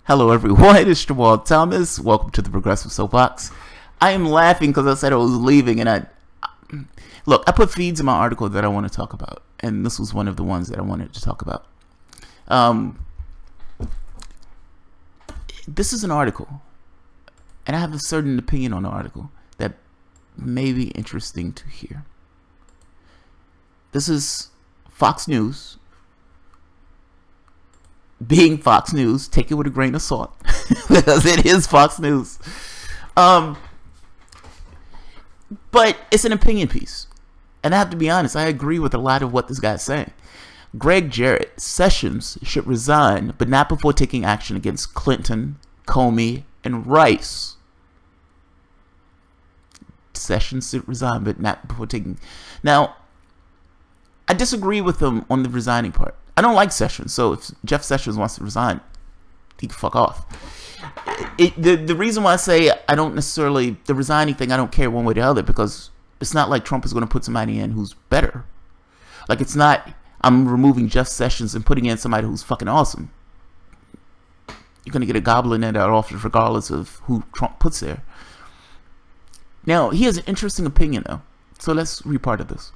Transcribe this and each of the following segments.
Hello everyone, it's Jamal Thomas. Welcome to the Progressive Soapbox. I am laughing because I said I was leaving, and I put feeds in my article that I want to talk about, and this was one of the ones that I wanted to talk about. This is an article, and I have a certain opinion on the article that may be interesting to hear. This is Fox News. Being Fox News, take it with a grain of salt because it is Fox News. But it's an opinion piece, and I have to be honest, I agree with a lot of what this guy's saying. Greg Jarrett, Sessions should resign, but not before taking action against Clinton, Comey, and Rice. Sessions should resign, but not before taking... Now, I disagree with him on the resigning part. I don't like Sessions, so if Jeff Sessions wants to resign, he can fuck off. The reason why I say I don't necessarily, the resigning thing, I don't care one way or the other, because it's not like Trump is going to put somebody in who's better. Like, it's not, I'm removing Jeff Sessions and putting in somebody who's fucking awesome. You're going to get a goblin in that office regardless of who Trump puts there. Now, he has an interesting opinion, though, so let's read part of this.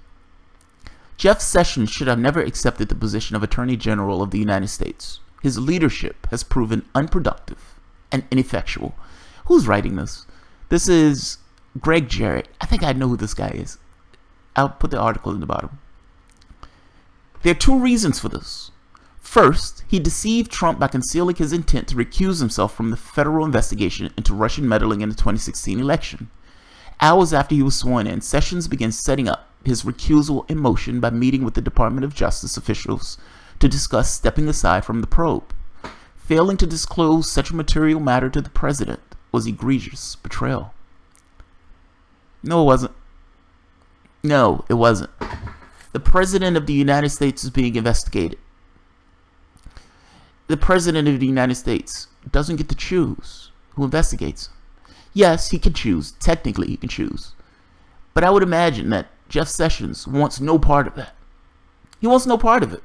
Jeff Sessions should have never accepted the position of Attorney General of the United States. His leadership has proven unproductive and ineffectual. Who's writing this? This is Greg Jarrett. I think I know who this guy is. I'll put the article in the bottom. There are two reasons for this. First, he deceived Trump by concealing his intent to recuse himself from the federal investigation into Russian meddling in the 2016 election. Hours after he was sworn in, Sessions began setting up his recusal in motion by meeting with the Department of Justice officials to discuss stepping aside from the probe. Failing to disclose such a material matter to the president was egregious betrayal. No, it wasn't. No, it wasn't. The president of the United States is being investigated. The president of the United States doesn't get to choose who investigates him. Yes, he can choose. Technically, he can choose. But I would imagine that Jeff Sessions wants no part of that. He wants no part of it.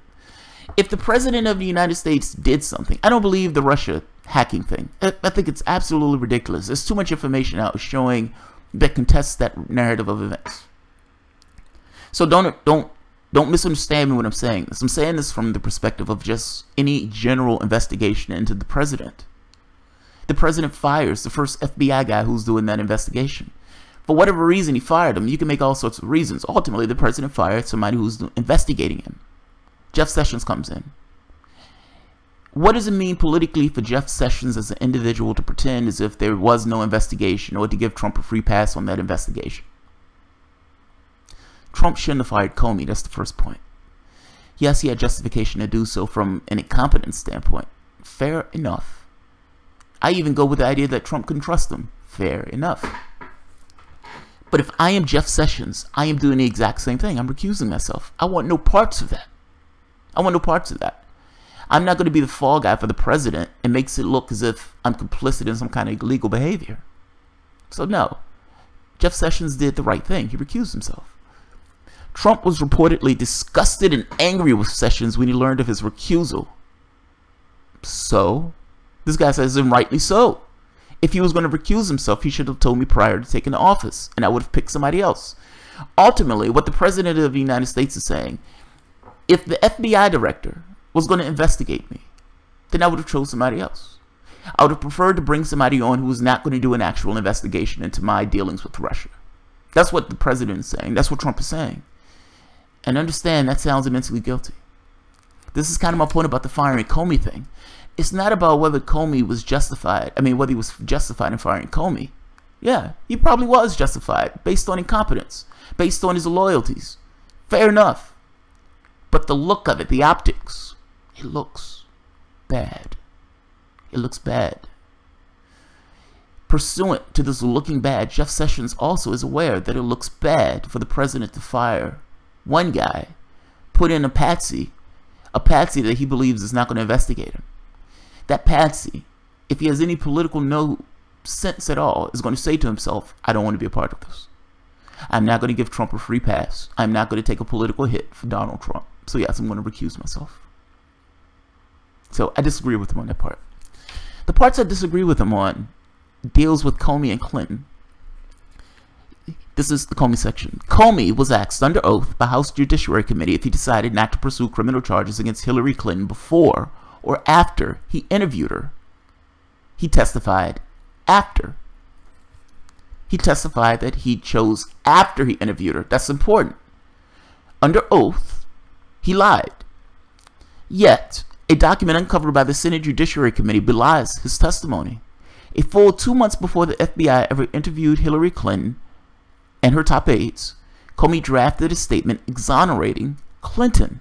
If the president of the United States did something, I don't believe the Russia hacking thing. I think it's absolutely ridiculous. There's too much information out showing that contests that narrative of events. So don't misunderstand me when I'm saying this. I'm saying this from the perspective of just any general investigation into the president. The president fires the first FBI guy who's doing that investigation. For whatever reason he fired him, you can make all sorts of reasons. Ultimately, the president fired somebody who's investigating him. Jeff Sessions comes in. What does it mean politically for Jeff Sessions as an individual to pretend as if there was no investigation or to give Trump a free pass on that investigation? Trump shouldn't have fired Comey. That's the first point. Yes, he had justification to do so from an incompetence standpoint. Fair enough. I even go with the idea that Trump couldn't trust him. Fair enough. But if I am Jeff Sessions, I am doing the exact same thing. I'm recusing myself. I want no parts of that. I want no parts of that. I'm not going to be the fall guy for the president. It makes it look as if I'm complicit in some kind of illegal behavior. So no. Jeff Sessions did the right thing. He recused himself. Trump was reportedly disgusted and angry with Sessions when he learned of his recusal. So, this guy says, and rightly so. If he was going to recuse himself, he should have told me prior to taking the office, and I would have picked somebody else. Ultimately, what the president of the United States is saying, if the FBI director was going to investigate me, then I would have chosen somebody else. I would have preferred to bring somebody on who was not going to do an actual investigation into my dealings with Russia. That's what the president is saying. That's what Trump is saying. And understand, that sounds immensely guilty. This is kind of my point about the firing Comey thing. It's not about whether Comey was justified. I mean, whether he was justified in firing Comey. Yeah, he probably was justified based on incompetence, based on his loyalties. Fair enough. But the look of it, the optics, it looks bad. It looks bad. Pursuant to this looking bad, Jeff Sessions also is aware that it looks bad for the president to fire one guy, put in a patsy that he believes is not going to investigate him. That patsy, if he has any political no sense at all, is going to say to himself, I don't want to be a part of this. I'm not going to give Trump a free pass. I'm not going to take a political hit for Donald Trump. So yes, I'm going to recuse myself. So I disagree with him on that part. The part parts I disagree with him on deals with Comey and Clinton. This is the Comey section. Comey was asked under oath by House Judiciary Committee if he decided not to pursue criminal charges against Hillary Clinton before or after he interviewed her. He testified after. He testified that he chose after he interviewed her. That's important. Under oath, he lied. Yet, a document uncovered by the Senate Judiciary Committee belies his testimony. A full 2 months before the FBI ever interviewed Hillary Clinton and her top aides, Comey drafted a statement exonerating Clinton.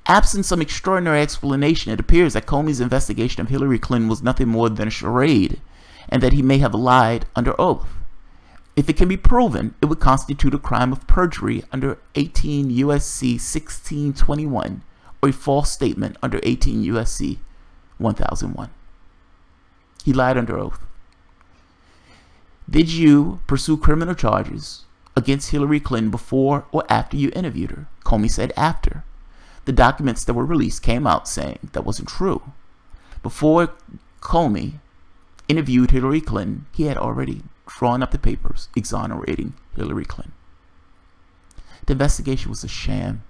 Absent some extraordinary explanation, it appears that Comey's investigation of Hillary Clinton was nothing more than a charade, and that he may have lied under oath. If it can be proven, it would constitute a crime of perjury under 18 U.S.C. 1621, or a false statement under 18 U.S.C. 1001. He lied under oath. Did you pursue criminal charges against Hillary Clinton before or after you interviewed her? Comey said after. The documents that were released came out saying that wasn't true. Before Comey interviewed Hillary Clinton, he had already drawn up the papers exonerating Hillary Clinton. The investigation was a sham.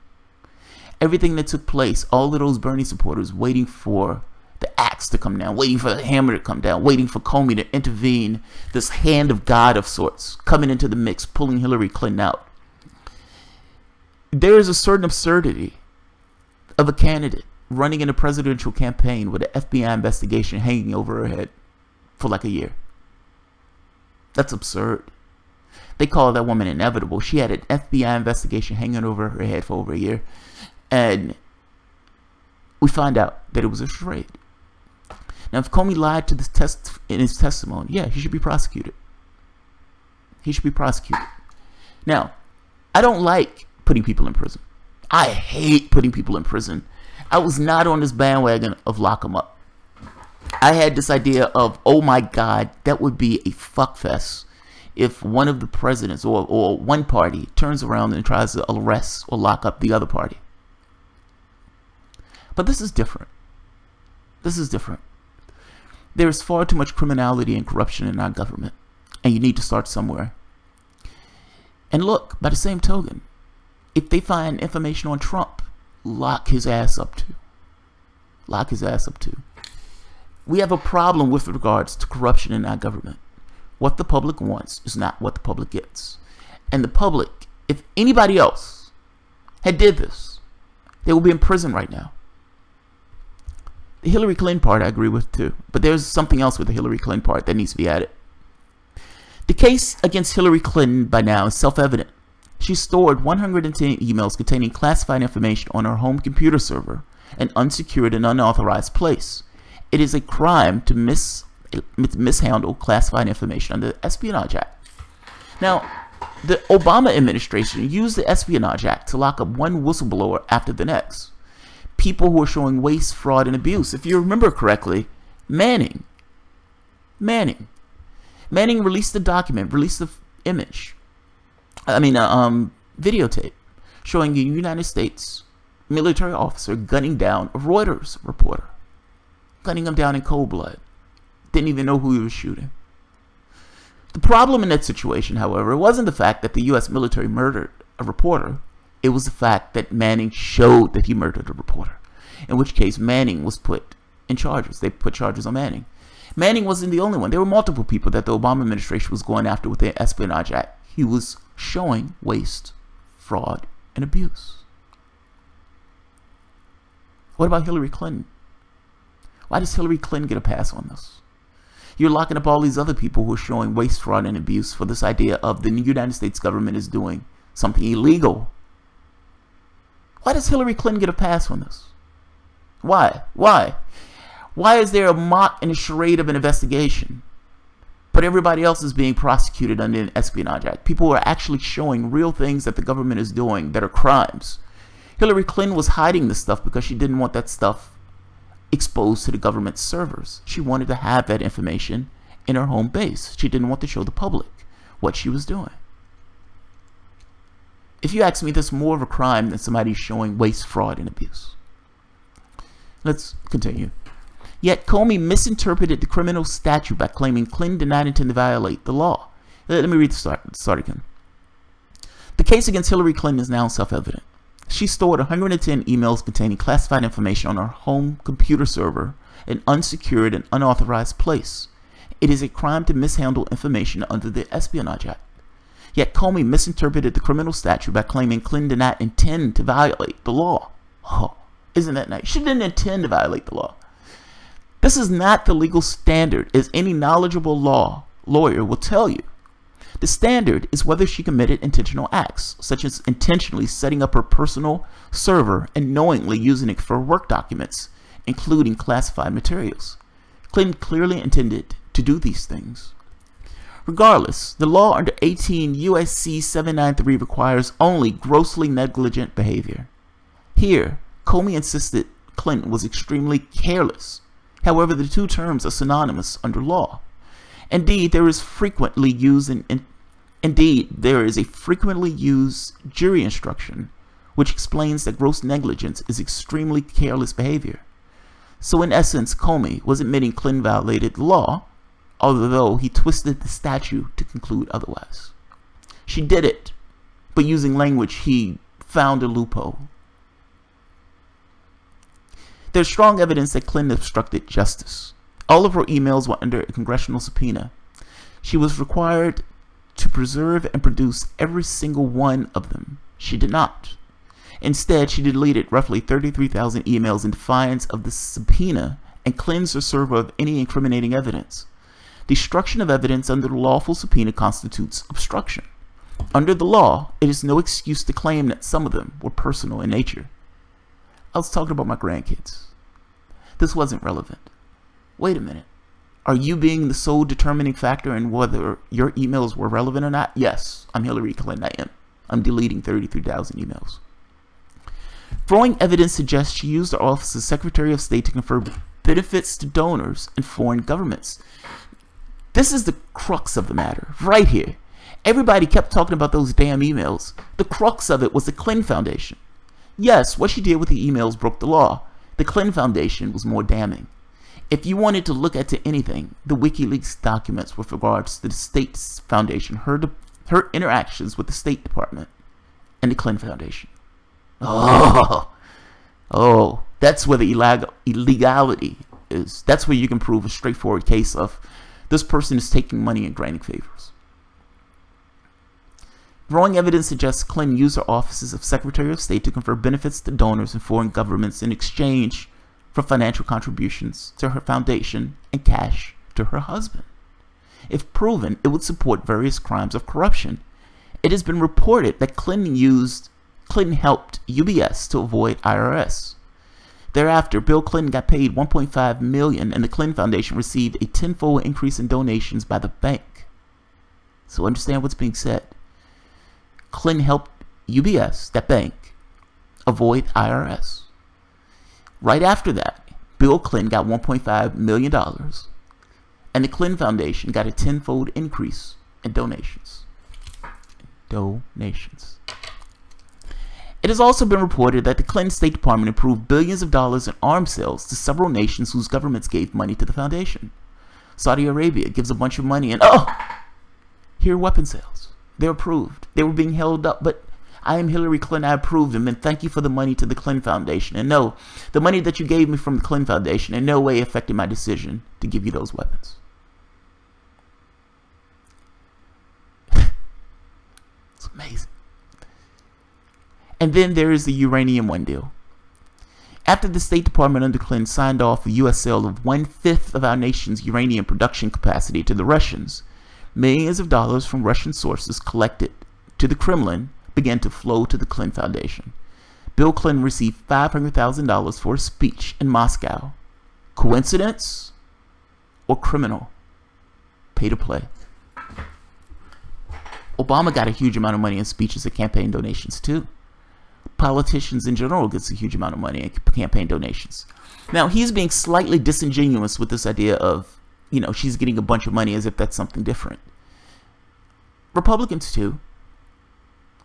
Everything that took place, all of those Bernie supporters waiting for the axe to come down, waiting for the hammer to come down, waiting for Comey to intervene, this hand of God of sorts coming into the mix, pulling Hillary Clinton out. There is a certain absurdity of a candidate running in a presidential campaign with an FBI investigation hanging over her head for like a year. That's absurd. They call that woman inevitable. She had an FBI investigation hanging over her head for over a year, and we find out that it was a charade. Now, if Comey lied to this test in his testimony, yeah, he should be prosecuted. He should be prosecuted. Now, I don't like putting people in prison. I hate putting people in prison. I was not on this bandwagon of lock them up. I had this idea of, oh my God, that would be a fuckfest if one of the presidents or one party turns around and tries to arrest or lock up the other party. But this is different. This is different. There is far too much criminality and corruption in our government, and you need to start somewhere. And look, by the same token, if they find information on Trump, lock his ass up too. Lock his ass up too. We have a problem with regards to corruption in our government. What the public wants is not what the public gets. And the public, if anybody else had did this, they will be in prison right now. The Hillary Clinton part I agree with too, but there's something else with the Hillary Clinton part that needs to be added. The case against Hillary Clinton by now is self-evident. She stored 110 emails containing classified information on her home computer server, an unsecured and unauthorized place. It is a crime to mishandle classified information under the Espionage Act. Now, the Obama administration used the Espionage Act to lock up one whistleblower after the next. People who are showing waste, fraud, and abuse. If you remember correctly, Manning released the document, released the image, videotape showing a United States military officer gunning down a Reuters reporter, gunning him down in cold blood. Didn't even know who he was shooting. The problem in that situation, however, wasn't the fact that the U.S. military murdered a reporter. It was the fact that Manning showed that he murdered a reporter, in which case Manning was put in charges. They put charges on Manning. Manning wasn't the only one. There were multiple people that the Obama administration was going after with the Espionage Act. He was showing waste, fraud, and abuse. What about Hillary Clinton? Why does Hillary Clinton get a pass on this? You're locking up all these other people who are showing waste, fraud, and abuse for this idea of the United States government is doing something illegal. Why does Hillary Clinton get a pass on this? Why? Why? Why is there a mock and a charade of an investigation, but everybody else is being prosecuted under the Espionage Act? People are actually showing real things that the government is doing that are crimes. Hillary Clinton was hiding this stuff because she didn't want that stuff exposed to the government servers. She wanted to have that information in her home base. She didn't want to show the public what she was doing. If you ask me, that's more of a crime than somebody showing waste, fraud, and abuse. Let's continue. Yet Comey misinterpreted the criminal statute by claiming Clinton did not intend to violate the law. Let me read the start again. The case against Hillary Clinton is now self-evident. She stored 110 emails containing classified information on her home computer server, an unsecured and unauthorized place. It is a crime to mishandle information under the Espionage Act. Yet Comey misinterpreted the criminal statute by claiming Clinton did not intend to violate the law. Oh, isn't that nice? She didn't intend to violate the law. This is not the legal standard, as any knowledgeable lawyer will tell you. The standard is whether she committed intentional acts, such as intentionally setting up her personal server and knowingly using it for work documents, including classified materials. Clinton clearly intended to do these things. Regardless, the law under 18 U.S.C. 793 requires only grossly negligent behavior. Here, Comey insisted Clinton was extremely careless. However, the two terms are synonymous under law. Indeed, there is a frequently used jury instruction which explains that gross negligence is extremely careless behavior. So in essence, Comey was admitting Clinton violated the law, although he twisted the statute to conclude otherwise. She did it, but using language he found a loophole. There's strong evidence that Clinton obstructed justice. All of her emails were under a congressional subpoena. She was required to preserve and produce every single one of them. She did not. Instead, she deleted roughly 33,000 emails in defiance of the subpoena and cleansed her server of any incriminating evidence. Destruction of evidence under the lawful subpoena constitutes obstruction. Under the law, it is no excuse to claim that some of them were personal in nature. I was talking about my grandkids. This wasn't relevant. Wait a minute. Are you being the sole determining factor in whether your emails were relevant or not? Yes, I'm Hillary Clinton. I am. I'm deleting 33,000 emails. Throwing evidence suggests she used her office as Secretary of State to confer benefits to donors and foreign governments. This is the crux of the matter, right here. Everybody kept talking about those damn emails. The crux of it was the Clinton Foundation. Yes, what she did with the emails broke the law. The Clinton Foundation was more damning. If you wanted to look into anything, the WikiLeaks documents with regards to the State Foundation, her interactions with the State Department and the Clinton Foundation. Oh, that's where the illegality is. That's where you can prove a straightforward case of this person is taking money and granting favors. Growing evidence suggests Clinton used her offices of Secretary of State to confer benefits to donors and foreign governments in exchange for financial contributions to her foundation and cash to her husband. If proven, it would support various crimes of corruption. It has been reported that Clinton helped UBS to avoid IRS. Thereafter, Bill Clinton got paid $1.5 million and the Clinton Foundation received a tenfold increase in donations by the bank. So understand what's being said. Clinton helped UBS, that bank, avoid IRS. Right after that, Bill Clinton got $1.5 million and the Clinton Foundation got a tenfold increase in donations. It has also been reported that the Clinton State Department approved billions of dollars in arms sales to several nations whose governments gave money to the foundation. Saudi Arabia gives a bunch of money and here are weapon sales. They're approved. They were being held up, but I am Hillary Clinton. I approved them, and thank you for the money to the Clinton Foundation. And no, the money that you gave me from the Clinton Foundation in no way affected my decision to give you those weapons. It's amazing. And then there is the Uranium One deal. After the State Department under Clinton signed off a U.S. sale of 1/5 of our nation's uranium production capacity to the Russians, millions of dollars from Russian sources collected to the Kremlin began to flow to the Clinton Foundation. Bill Clinton received $500,000 for a speech in Moscow. Coincidence or criminal? Pay to play. Obama got a huge amount of money in speeches and campaign donations too. Politicians in general gets a huge amount of money in campaign donations. Now, he's being slightly disingenuous with this idea of, she's getting a bunch of money as if that's something different. Republicans too.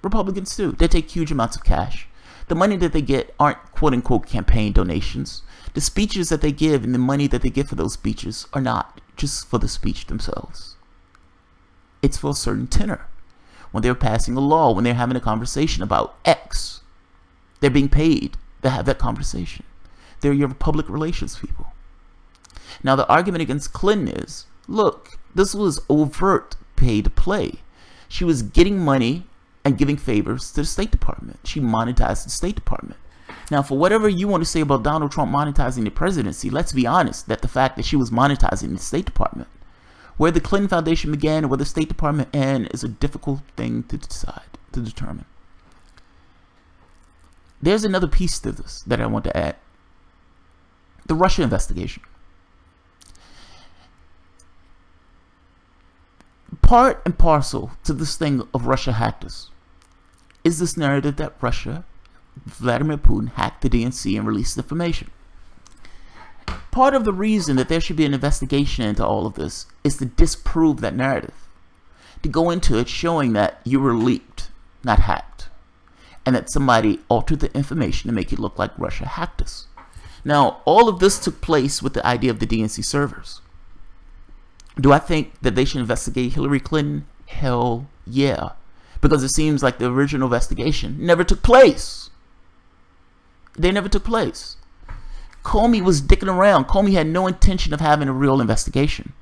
They take huge amounts of cash. The money that they get aren't quote-unquote campaign donations. The speeches that they give and the money that they get for those speeches are not just for the speech themselves. It's for a certain tenor. When they're passing a law, when they're having a conversation about X, they're being paid to have that conversation. They're your public relations people. Now, the argument against Clinton is, look, this was overt pay to play. She was getting money and giving favors to the State Department. She monetized the State Department. Now, for whatever you want to say about Donald Trump monetizing the presidency, let's be honest that the fact that she was monetizing the State Department, where the Clinton Foundation began and where the State Department ended, is a difficult thing to decide, to determine. There's another piece to this that I want to add. The Russia investigation. Part and parcel to this thing of Russia hacked us is this narrative that Russia, Vladimir Putin, hacked the DNC and released information. Part of the reason that there should be an investigation into all of this is to disprove that narrative. To go into it showing that you were leaked, not hacked. And that somebody altered the information to make it look like Russia hacked us. Now, all of this took place with the idea of the DNC servers. Do I think that they should investigate Hillary Clinton? Hell yeah. Because it seems like the original investigation never took place. They never took place. Comey was dicking around. Comey had no intention of having a real investigation.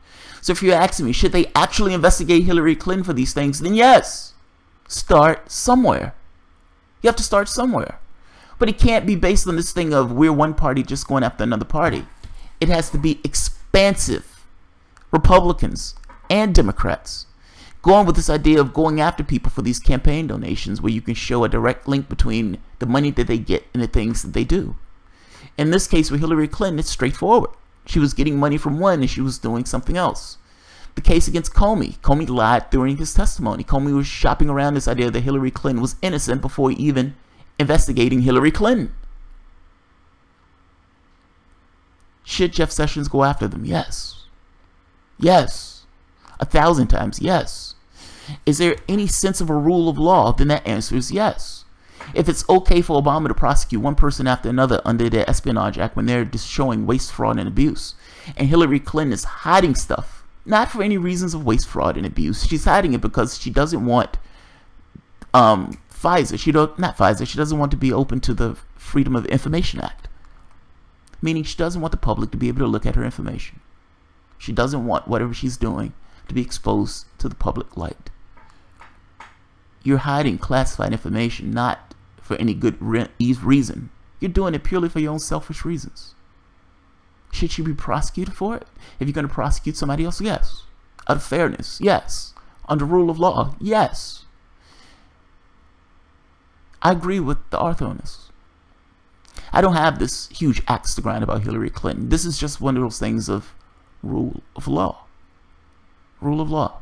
So if you're asking me, should they actually investigate Hillary Clinton for these things? Then yes. Start somewhere. You have to start somewhere. But it can't be based on this thing of we're one party just going after another party. It has to be expansive. Republicans and Democrats going with this idea of going after people for these campaign donations where you can show a direct link between the money that they get and the things that they do. In this case with Hillary Clinton, it's straightforward. She was getting money from one and she was doing something else. The case against Comey. Comey lied during his testimony. Comey was shopping around this idea that Hillary Clinton was innocent before even investigating Hillary Clinton. Should Jeff Sessions go after them? Yes. Yes. 1,000 times yes. Is there any sense of a rule of law? Then that answer is yes. If it's okay for Obama to prosecute one person after another under the Espionage Act when they're just showing waste, fraud, and abuse, and Hillary Clinton is hiding stuff, not for any reasons of waste, fraud, and abuse. She's hiding it because she doesn't want FISA. She doesn't want to be open to the Freedom of Information Act. Meaning she doesn't want the public to be able to look at her information. She doesn't want whatever she's doing to be exposed to the public light. You're hiding classified information not for any good reason. You're doing it purely for your own selfish reasons. Should she be prosecuted for it? If you're going to prosecute somebody else, yes. Out of fairness, yes. Under rule of law, yes. I agree with the author on this. I don't have this huge axe to grind about Hillary Clinton. This is just one of those things of rule of law. Rule of law.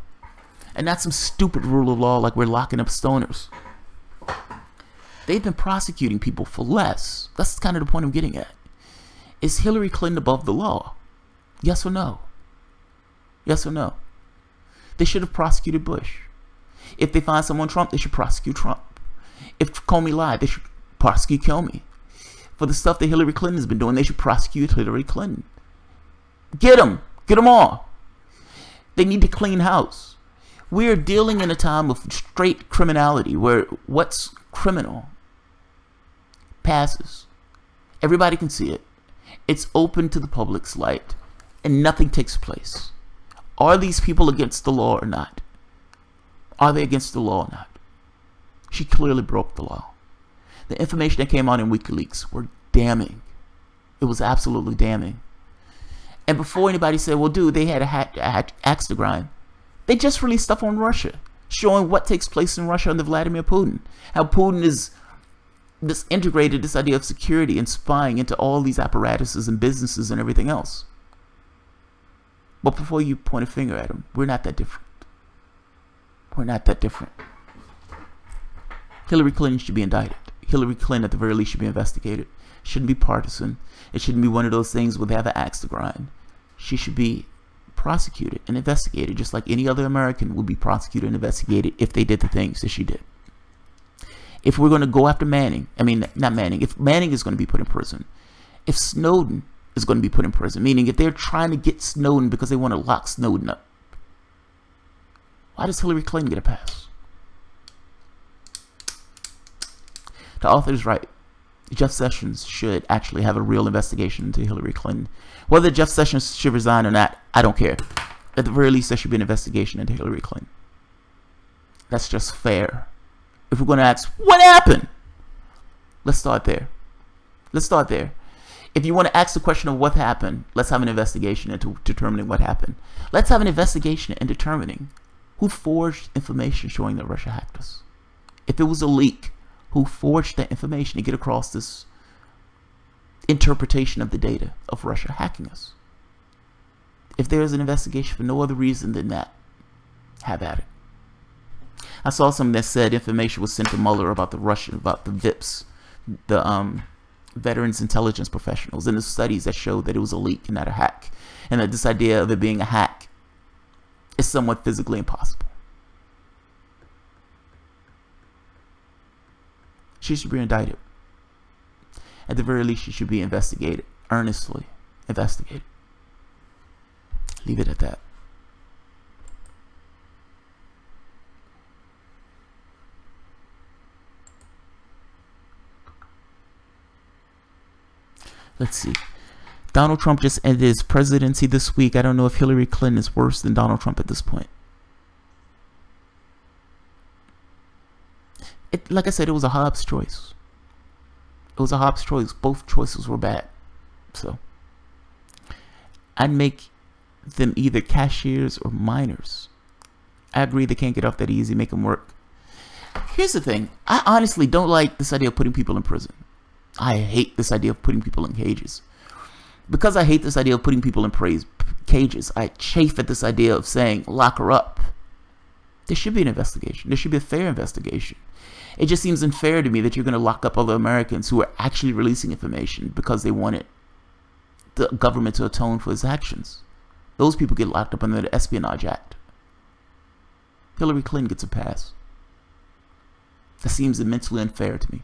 And not some stupid rule of law like we're locking up stoners. They've been prosecuting people for less. That's kind of the point I'm getting at. Is Hillary Clinton above the law? Yes or no? Yes or no? They should have prosecuted Bush. If they find someone Trump, they should prosecute Trump. If Comey lied, they should prosecute Comey. For the stuff that Hillary Clinton has been doing, they should prosecute Hillary Clinton. Get them. Get them all. They need to clean house. We are dealing in a time of straight criminality where what's criminal passes. Everybody can see it. It's open to the public's light and nothing takes place. Are these people against the law or not? Are they against the law or not? She clearly broke the law. The information that came out in WikiLeaks were damning. It was absolutely damning. And before anybody said, well, dude, they had a axe to grind, they just released stuff on Russia, showing what takes place in Russia under Vladimir Putin. How Putin is this integrated this idea of security and spying into all these apparatuses and businesses and everything else. But before you point a finger at him, we're not that different. We're not that different. Hillary Clinton should be indicted. Hillary Clinton, at the very least, should be investigated. It shouldn't be partisan. It shouldn't be one of those things where they have an axe to grind. She should be prosecuted and investigated, just like any other American would be prosecuted and investigated if they did the things that she did. If we're going to go after Manning, I mean, not Manning, if Manning is going to be put in prison, if Snowden is going to be put in prison, meaning if they're trying to get Snowden because they want to lock Snowden up, why does Hillary Clinton get a pass? The author is right. Jeff Sessions should actually have a real investigation into Hillary Clinton. Whether Jeff Sessions should resign or not, I don't care. At the very least, there should be an investigation into Hillary Clinton. That's just fair. If we're going to ask, what happened? Let's start there. Let's start there. If you want to ask the question of what happened, let's have an investigation into determining what happened. Let's have an investigation in determining who forged information showing that Russia hacked us. If it was a leak, who forged that information to get across this interpretation of the data of Russia hacking us? If there is an investigation for no other reason than that, have at it. I saw something that said information was sent to Mueller about the VIPs, the Veterans Intelligence Professionals, and the studies that showed that it was a leak and not a hack, and that this idea of it being a hack is somewhat physically impossible. She should be indicted. At the very least, she should be investigated, earnestly investigated. Leave it at that. Let's see. Donald Trump just ended his presidency this week. I don't know if Hillary Clinton is worse than Donald Trump at this point. Like I said, it was a Hobbes choice. It was a Hobbes choice. Both choices were bad. So I'd make them either cashiers or minors. I agree they can't get off that easy. Make them work. Here's the thing. I honestly don't like this idea of putting people in prison. I hate this idea of putting people in cages. Because I hate this idea of putting people in cages, I chafe at this idea of saying, lock her up. There should be an investigation. There should be a fair investigation. It just seems unfair to me that you're going to lock up other Americans who are actually releasing information because they wanted the government to atone for its actions. Those people get locked up under the Espionage Act. Hillary Clinton gets a pass. That seems immensely unfair to me.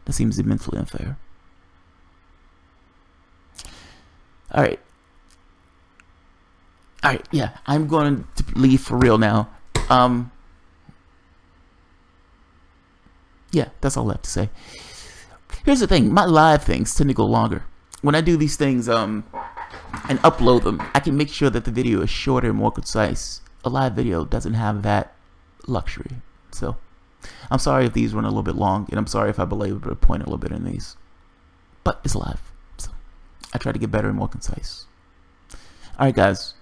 That seems immensely unfair. Alright, yeah, I'm going to leave for real now. Yeah, that's all I have to say. Here's the thing, my live things tend to go longer. When I do these things and upload them, I can make sure that the video is shorter and more concise. A live video doesn't have that luxury. So I'm sorry if these run a little bit long, and I'm sorry if I belabor the point a little bit in these. But it's live, so I try to get better and more concise. Alright guys,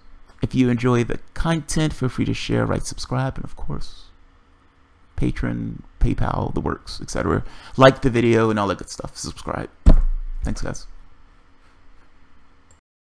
if you enjoy the content, feel free to share, like, subscribe, and of course, Patreon, PayPal, the works, etc. Like the video and all that good stuff. Subscribe. Thanks guys.